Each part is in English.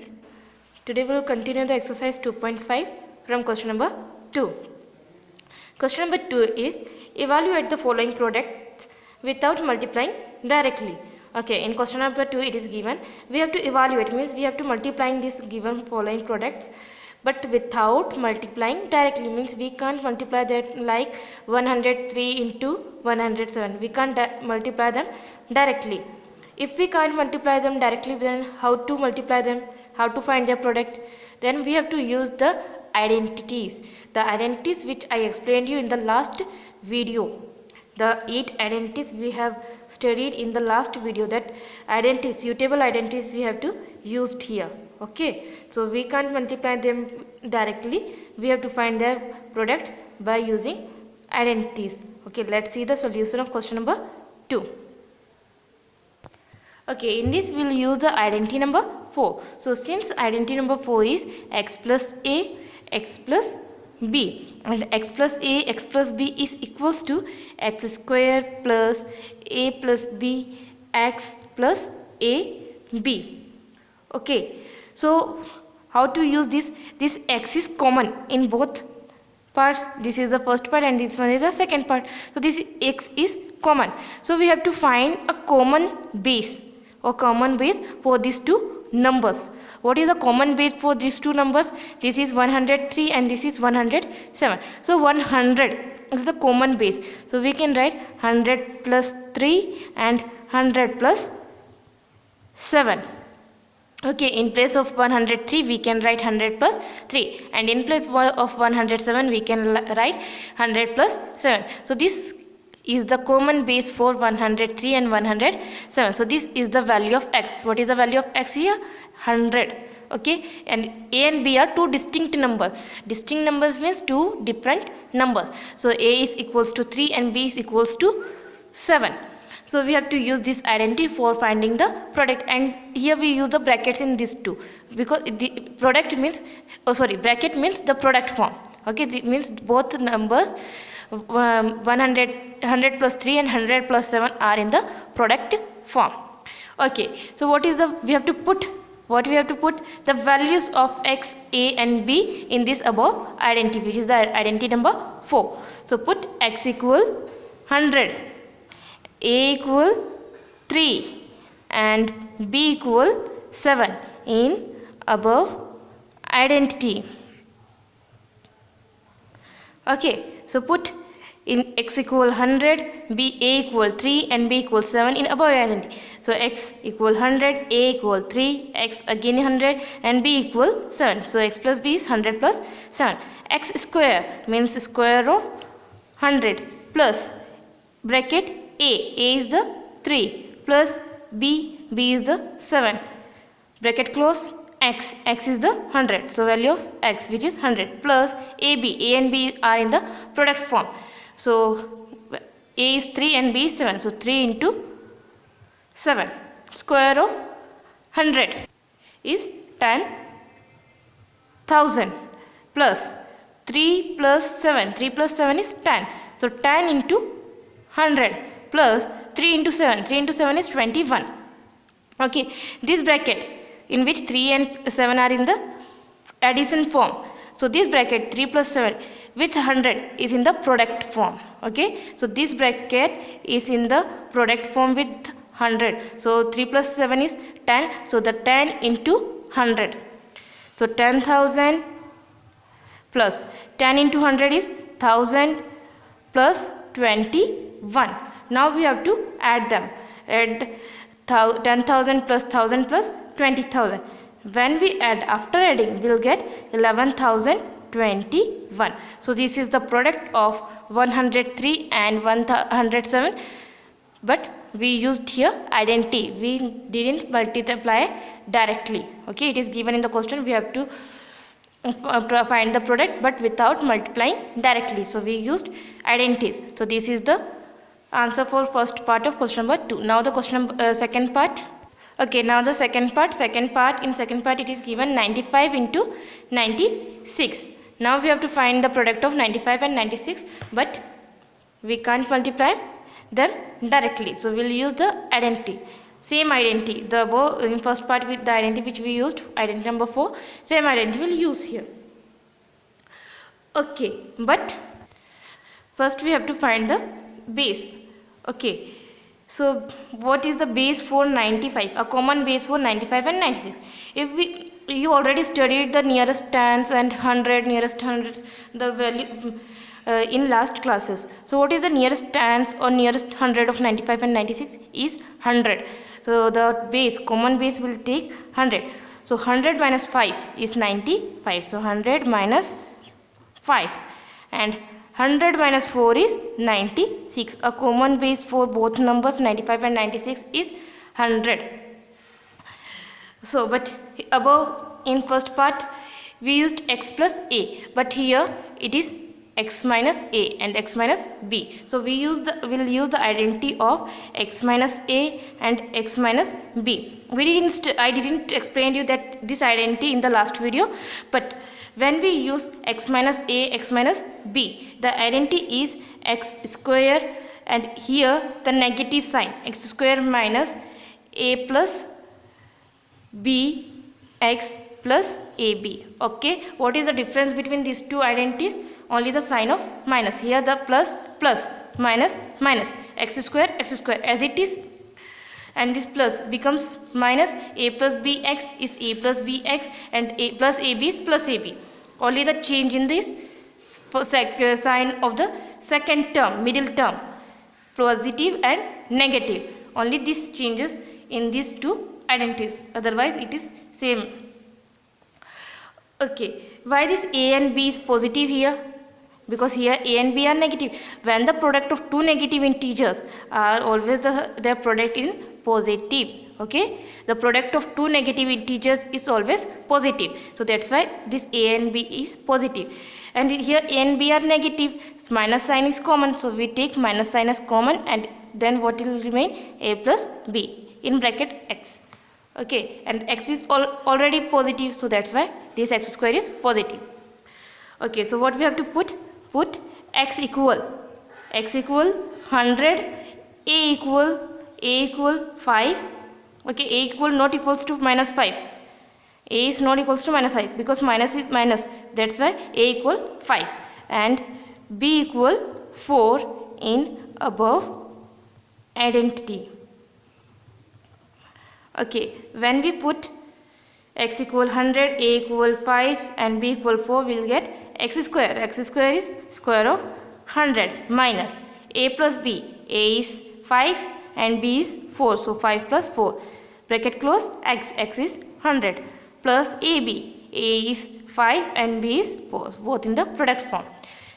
students. Today we will continue the exercise 2.5 from question number 2. Question number 2 is evaluate the following products without multiplying directly. Okay, in question number 2 it is given we have to evaluate, means we have to multiplying this given following products but without multiplying directly, means we can't multiply that like 103 into 107. We can't multiply them directly. If we can't multiply them directly, then how to multiply them, how to find their product? Then we have to use the identities. The identities which I explained you in the last video. The 8 identities we have studied in the last video, that identities, suitable identities we have to used here. Okay, so we can't multiply them directly. We have to find their products by using identities. Okay, let's see the solution of question number 2. Okay, in this we will use the identity number 4. So since identity number 4 is x plus a, x plus b, and x plus a, x plus b is equals to x square plus a plus b, x plus a b. Okay, so how to use this? This x is common in both parts. This is the first part and this one is the second part. So this x is common. So we have to find a common base or common base for these two numbers. What is the common base for these two numbers? This is 103 and this is 107. So 100 is the common base. So we can write 100 plus 3 and 100 plus 7. Okay, in place of 103 we can write 100 plus 3, and in place of 107 we can write 100 plus 7. So this is the common base for 103 and 107. So this is the value of x. What is the value of x here? 100. Okay, and a and b are two distinct numbers. Distinct numbers means two different numbers. So a is equals to 3 and b is equals to 7. So we have to use this identity for finding the product, and here we use the brackets in these two because the product means, bracket means the product form. Okay, it means both numbers 100 plus 3 and 100 plus 7 are in the product form. Okay, so what is the we have to put the values of x, a and b in this above identity, which is the identity number 4. So put x equal 100, a equal 3 and b equal 7 in above identity. Okay, so put in x equal 100, b a equal 3 and b equal 7 in above identity. So x equal 100, a equal 3, x again 100 and b equal 7. So x plus b is 100 plus 7. X square means square of 100 plus bracket a is the 3 plus b is the 7, bracket close, x is the 100. So value of x, which is 100, plus a and b are in the product form. So a is 3 and b is 7. So 3 into 7, square of 100 is 10,000 plus 3 plus 7. 3 plus 7 is 10. So 10 into 100 plus 3 into 7. 3 into 7 is 21. Okay, this bracket in which 3 and 7 are in the addition form. So this bracket 3 plus 7 with 100 is in the product form. Okay, so this bracket is in the product form with 100. So 3 plus 7 is 10. So the 10 into 100. So 10,000 plus 10 into 100 is 1000 plus 21. Now we have to add them. Add 10,000 plus 1000 plus 20,000. When we add, after adding, we will get 11,021. So this is the product of 103 and 107. But we used here identity. We didn't multiply directly. Okay, it is given in the question. We have to find the product but without multiplying directly. So we used identities. So this is the answer for first part of question number 2. Now the question second part. Okay, now the second part. In second part it is given 95 into 96. Now we have to find the product of 95 and 96, but we can't multiply them directly. So we will use the identity. same identity, the above in first part with the identity which we used, identity number 4, same identity will use here. Okay, but first we have to find the base. Okay, so what is the base for 95? A common base for 95 and 96. If you already studied the nearest tens and 100, nearest hundreds, the value in last classes. So what is the nearest tens or nearest 100 of 95 and 96 is 100. So the base, common base will take 100. So 100 minus 5 is 95. So 100 minus 5, and 100 minus 4 is 96. A common base for both numbers 95 and 96 is 100. So but above in first part we used x plus a, but here it is x minus a and x minus b. So we will use the identity of x minus a and x minus b. I didn't explain you that this identity in the last video, but when we use x minus a, x minus b, the identity is x square, and here the negative sign, x square minus a plus b x plus ab. Okay, what is the difference between these two identities? Only the sign of minus. Here the plus plus, minus minus, x square as it is, and this plus becomes minus. A plus bx is a plus bx, and a plus ab is plus ab. Only the change in this sign of the second term, middle term, positive and negative. Only this changes in these two identities, otherwise it is same. Okay, why this a and b is positive here? Because here a and b are negative. When the product of two negative integers are always their product in positive. Okay, the product of two negative integers is always positive, so that's why this a and b is positive. And here a and b are negative, minus sign is common, so we take minus sign as common, and then what will remain? A plus b in bracket x. Okay, and x is already positive, so that's why this x square is positive. Okay, so what we have to put x equal 100, a equal 5. Okay, a equal not equals to minus 5. A is not equals to minus 5 because minus is minus, that's why a equal 5, and b equal 4 in above identity. Okay, when we put x equal 100, a equal 5 and b equal 4, we will get x square. X square is square of 100 minus a plus b. A is 5 and b is 4, so 5 plus 4, bracket close, x is 100, plus ab. A is 5 and b is 4, both in the product form.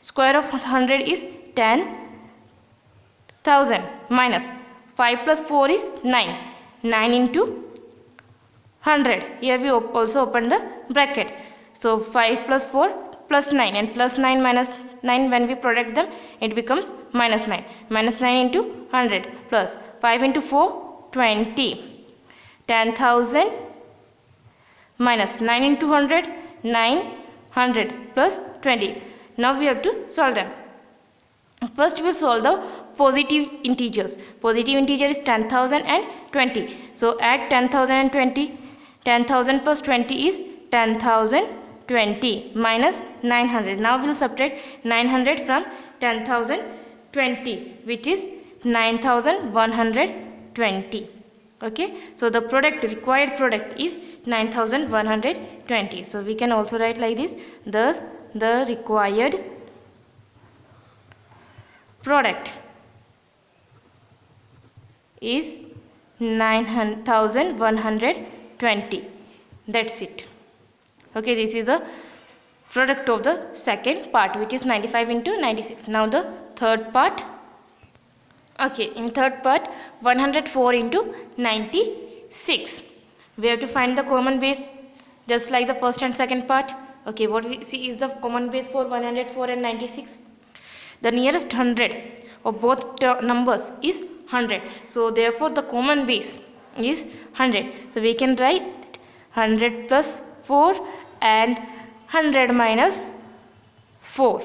Square of 100 is 10,000 minus 5 plus 4 is 9. 9 into 100. Here we also open the bracket. So 5 plus 4 plus 9, and plus 9 minus 9, when we product them it becomes minus 9. Minus 9 into 100 plus 5 into 4, 20. 10,000 minus 9 into 100, 900 plus 20. Now we have to solve them. First we will solve the positive integers. Positive integer is 10,000 and 20. So add 10,000 and 20. 10,000 plus 20 is 10,020 minus 900. Now we will subtract 900 from 10,020, which is 9,120. Okay, so the required product is 9,120. So we can also write like this: thus the required product is 9,120. That's it. Okay, this is the product of the second part, which is 95 into 96. Now the third part. Okay, in third part, 104 into 96. We have to find the common base just like the first and second part. Okay, what we see is the common base for 104 and 96. The nearest 100 of both numbers is 100. So therefore the common base is 100. So we can write 100 plus 4 and 100 minus 4.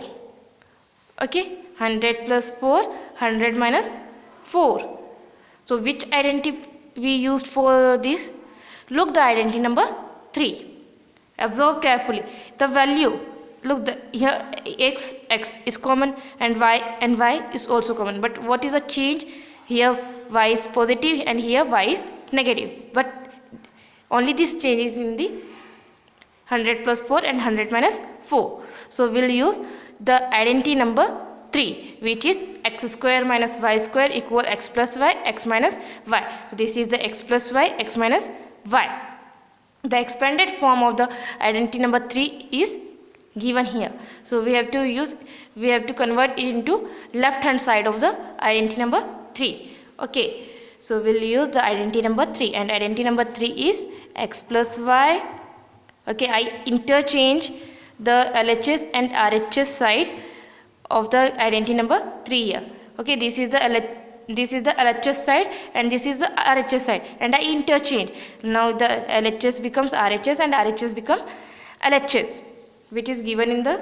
Okay, 100 plus 4, 100 minus 4. So which identity we used for this? Look the identity number 3. Observe carefully. The value, look the here x is common and y is also common. But what is the change? Here y is positive and here y is negative. But only this change is in the 100 plus 4 and 100 minus 4. So we'll use the identity number 3, which is x square minus y square equal x plus y, x minus y. So this is the x plus y, x minus y. The expanded form of the identity number 3 is given here. So we have to convert it into left hand side of the identity number 3. Okay, so we'll use the identity number 3, and identity number 3 is x plus y. Okay, I interchange the LHS and RHS side of the identity number 3 here. Okay, this is the LHS side and this is the RHS side, and I interchange. Now the LHS becomes RHS and RHS become LHS, which is given in the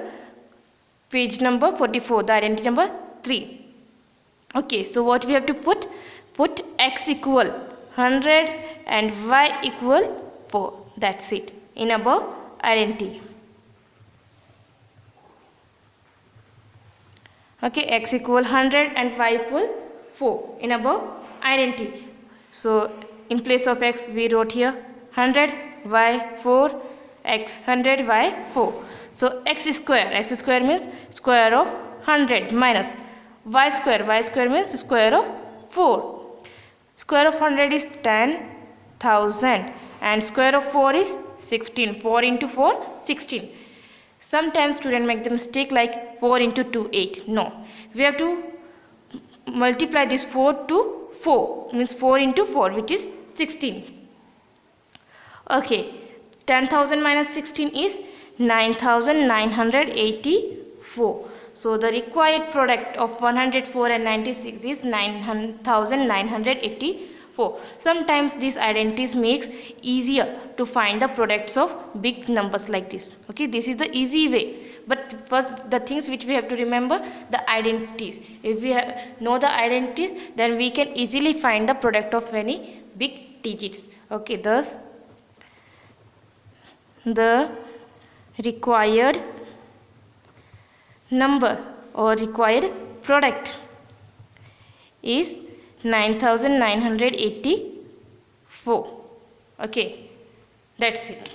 page number 44, the identity number 3. Okay, so what we have to put x equal 100 and y equal 4. That's it in above identity. Okay, x equal 100 and y equal 4 in above identity. So in place of x we wrote here 100 y 4, x 100 y 4. So x square means square of 100 minus y square means square of 4. Square of 100 is 10,000 and square of 4 is 16. 4 into 4 16. Sometimes students make the mistake like 4 into 2 8. No, we have to multiply this 4 to 4, means 4 into 4, which is 16. Okay, 10,000 minus 16 is 9,984. So the required product of 104 and 96 is 9,984. Sometimes these identities makes easier to find the products of big numbers like this. Okay, this is the easy way. But first the things which we have to remember, the identities. If we know the identities, then we can easily find the product of any big digits. Okay, thus the required number or required product is 9,984. Okay, that's it.